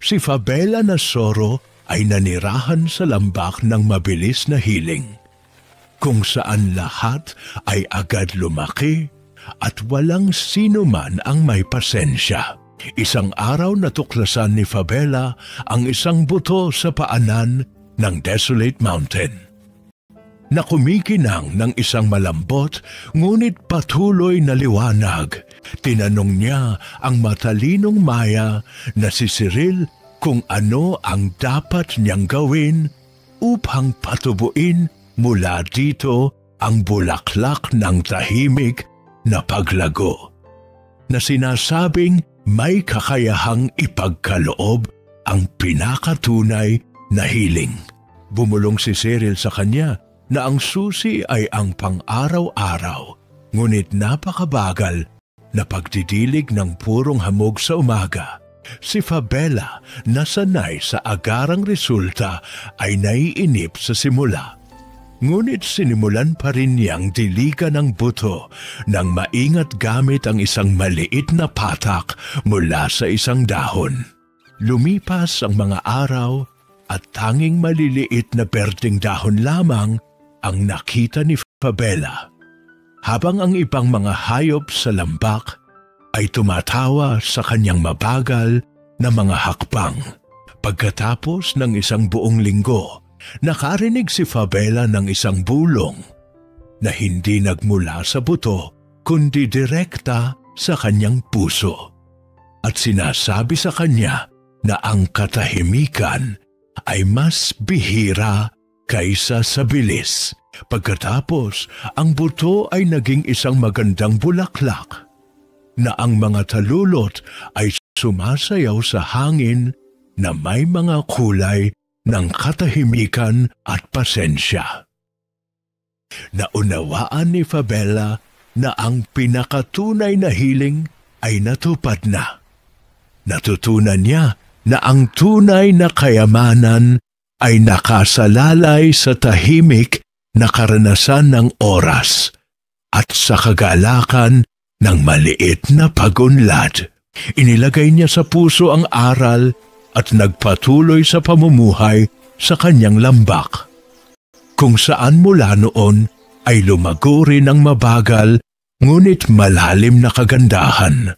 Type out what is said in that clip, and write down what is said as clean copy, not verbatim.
si Fabela Nasoro ay nanirahan sa lambak ng mabilis na hiling, kung saan lahat ay agad lumaki at walang sino man ang may pasensya. Isang araw natuklasan ni Fabela ang isang buto sa paanan ng Desolate Mountain na kumikinang ng isang malambot ngunit patuloy na liwanag. Tinanong niya ang matalinong Maya na si Cyril kung ano ang dapat niyang gawin upang patubuin mula dito ang bulaklak ng tahimik na paglago, na sinasabing may kakayahang ipagkaloob ang pinakatunay na hiling. Bumulong si Cyril sa kanya na ang susi ay ang pang-araw-araw, ngunit napakabagal na pagdidilig ng purong hamog sa umaga. Si Fabela, na sanay sa agarang resulta, ay naiinip sa simula. Ngunit sinimulan pa rin niyang diligan ng buto nang maingat gamit ang isang maliit na patak mula sa isang dahon. Lumipas ang mga araw at tanging maliliit na berdeng dahon lamang ang nakita ni Fabela, habang ang ibang mga hayop sa lambak ay tumatawa sa kanyang mabagal na mga hakbang. Pagkatapos ng isang buong linggo, nakarinig si Fabela ng isang bulong na hindi nagmula sa buto kundi direkta sa kanyang puso, at sinasabi sa kanya na ang katahimikan ay mas bihira kaysa sa bilis. Pagkatapos, ang buto ay naging isang magandang bulaklak na ang mga talulot ay sumasayaw sa hangin na may mga kulay ng katahimikan at pasensya. Naunawaan ni Fabela na ang pinakatunay na hiling ay natupad na. Natutunan niya na ang tunay na kayamanan ay nakasalalay sa tahimik na karanasan ng oras at sa kagalakan ng maliit na pagunlad. Inilagay niya sa puso ang aral at nagpatuloy sa pamumuhay sa kanyang lambak, kung saan mula noon ay lumago rin ang mabagal ngunit malalim na kagandahan.